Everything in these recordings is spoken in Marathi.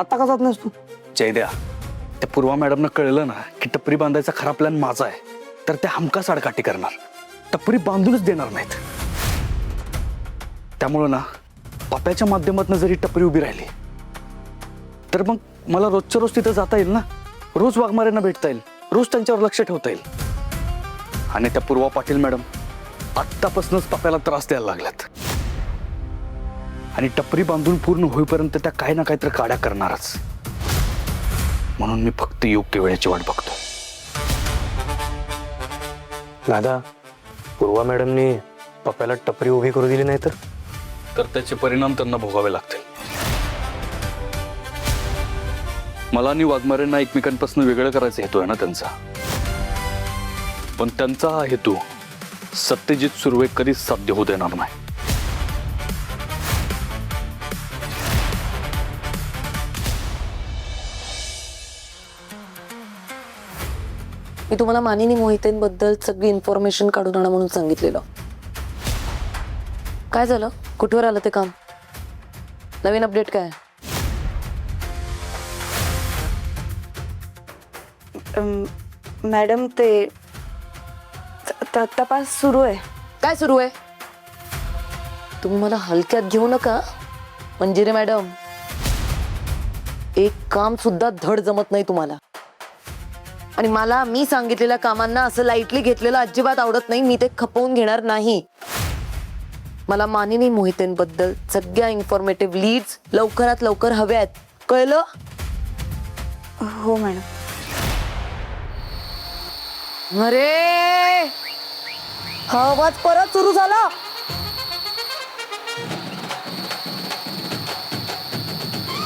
आता का जात नाहीस तू? जयद्या, त्या पूर्वा मॅडमनं कळलं ना की टपरी बांधायचा खरा प्लॅन माझा आहे, तर त्या हमखास आडकाठी करणार, टपरी बांधूनच देणार नाहीत. त्यामुळं ना पप्याच्या माध्यमातून जरी टपरी उभी राहिली तर मग मला रोजच्या रोज तिथं जाता येईल ना, रोज वाघमाऱ्यांना भेटता येईल, रोज त्यांच्यावर लक्ष ठेवता येईल. आणि त्या पूर्वा पाटील मॅडम आत्तापासूनच पप्याला त्रास द्यायला लागल्यात आणि टपरी बांधून पूर्ण होईपर्यंत त्या काही ना काहीतरी काड्या करणारच. म्हणून मी फक्त योग्य वेळेची वाट बघतो. दादा, पूर्वा मॅडमनी पप्याला टपरी उभी करू दिली नाही तर त्याचे परिणाम त्यांना भोगावे लागतील. मला आणि वाघमारेंना एकमेकांपासून वेगळं करायचा हेतू आहे ना त्यांचा, पण त्यांचा हा हेतू सत्यजित सुर्वे कधीच साध्य होऊ देणार नाही. मी तुम्हाला मानिनी मोहितेंबद्दल सगळी इन्फॉर्मेशन काढून आणा म्हणून सांगितलेलं. काय झालं? कुठवर आलं ते काम? नवीन अपडेट काय? मॅडम ते तपास सुरू आहे. काय सुरू आहे? तुम्ही मला हलक्यात घेऊ नका मंजिरी मॅडम. एक काम सुद्धा धड जमत नाही तुम्हाला. आणि मला मी सांगितलेल्या कामांना असं लाईटली घेतलेलं अजिबात आवडत नाही. मी ते खपवून घेणार नाही. मला मानिनी मोहितेंबद्दल सगळ्या इन्फॉर्मेटिव्ह लीड्स लवकरात लवकर हव्यात. कळलं? हो मॅडम. अरे हा आवाज परत सुरू झाला.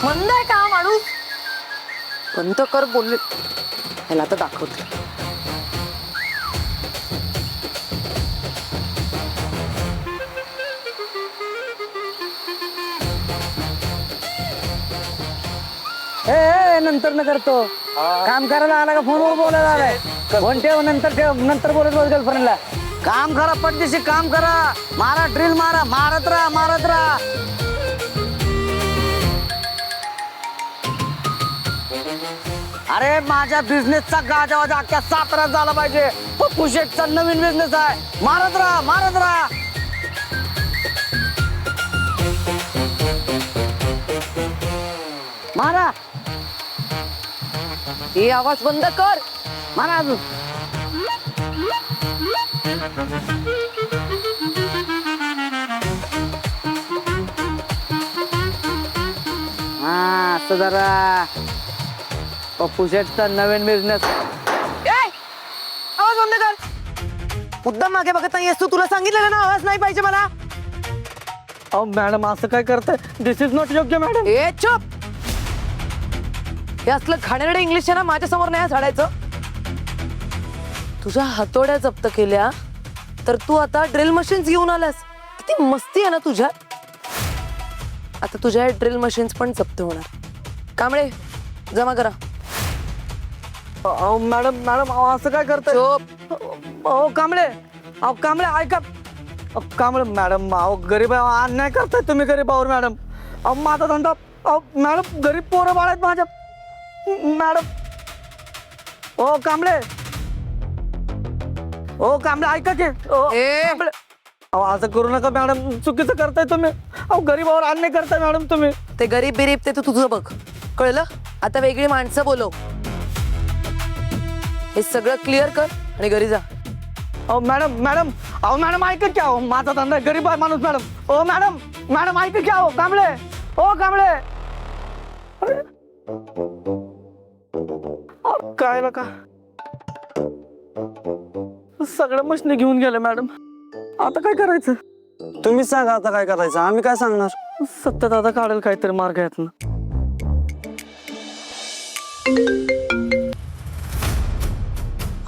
मंद आहे का माणूस? बंद कर बोलले. ह्याला आता दाखवते. ए नंतर न करतो. काम करायला आला का फोनवर बोलायला आलाय? फोन ठेव, नंतर बोलत बस गर्लफ्रेंडला. काम करा, पटदिशी काम करा. मारा, ड्रिल मारा, मारत राहा. अरे माझ्या बिझनेसचा गाजावाजा अख्ख्या साताऱ्यात झाला पाहिजे. पप्पू शेठचा नवीन बिझनेस आहे. मारत राहा. मारा. हे आवाज बंद कर. मारा अजून. हा असं जरा पप्पू शेठचा नवीन बिझनेस. आवाज बंद कर. मुद्दाम मागे बघत नाहीयेस तू. तुला सांगितलेलं ना आवाज नाही पाहिजे मला. अहो मॅडम असं काय करताय? दिस इज नॉट योग्य मॅडम. ए चुप. हे असलं घाणेरडं इंग्लिश आहे ना माझ्या समोर नाही झाडायचं. तुझ्या हातोड्या जप्त केल्या तर तू आता ड्रिल मशीन्स घेऊन आलास. किती मस्ती आहे ना तुझ्यात. आता तुझ्या ड्रिल मशीन्स पण जप्त होणार. कांबळे जमा करा. अहो मॅडम असं काय करताय? चुप. अहो कांबळे ऐका. कांबळे मॅडम, अहो गरीब अन्याय करताय तुम्ही गरीबावर मॅडम. अहो माझा धंदा. अहो मॅडम गरीब पोरं बाळ आहेत माझ्या मॅडम. ओ कांबळे ऐका की. अहो असं करू नका मॅडम, चुकीचं करताय तुम्ही. अहो गरीबावर अन्याय करताय मॅडम तुम्ही. ते गरीब बिरीब ते तू तुझं बघ. कळलं? आता वेगळी माणसं बोलव. हे सगळं क्लिअर कर आणि घरी जा. अहो मॅडम ऐका की. अहो माझा धंदा गरीब आहे माणूस मॅडम. ओ मॅडम ऐका की. अहो कांबळे. काय का सगळं मशीन घेऊन गेलं मॅडम. आता काय करायचं? तुम्हीच सांगा आता काय करायचं. आम्ही काय सांगणार? सत्य दादा काढेल काहीतरी मार्ग आहेत ना.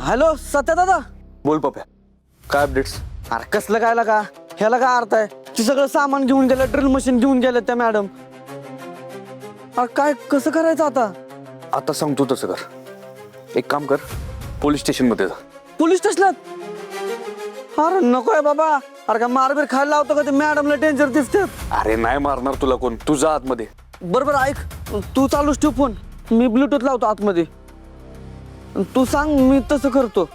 हॅलो सत्य दादा. बोल पप्या, काय अपडेट्स? अरे कसलं काय का ह्याला काय अर्थ आहे? ती सगळं सामान घेऊन गेलं, ड्रिल मशीन घेऊन गेलं त्या मॅडम. अरे काय कसं करायचं आता? आता सांगतो तसं कर. एक काम कर, पोलीस स्टेशन मध्ये जा. पोलीस स्टेशनात? अरे नकोय बाबा. अरे का मारबीर खायला लावतो का ते? मॅडमला डेंजर दिसते. अरे नाही मारणार तुला कोण, तू जा आतमध्ये. बरोबर ऐक, तू चालूच ठेव फोन, मी ब्लूटूथ लावतो आतमध्ये. तू सांग, मी तसं करतो.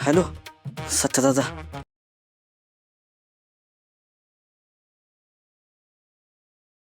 हॅलो सच्चा दादा,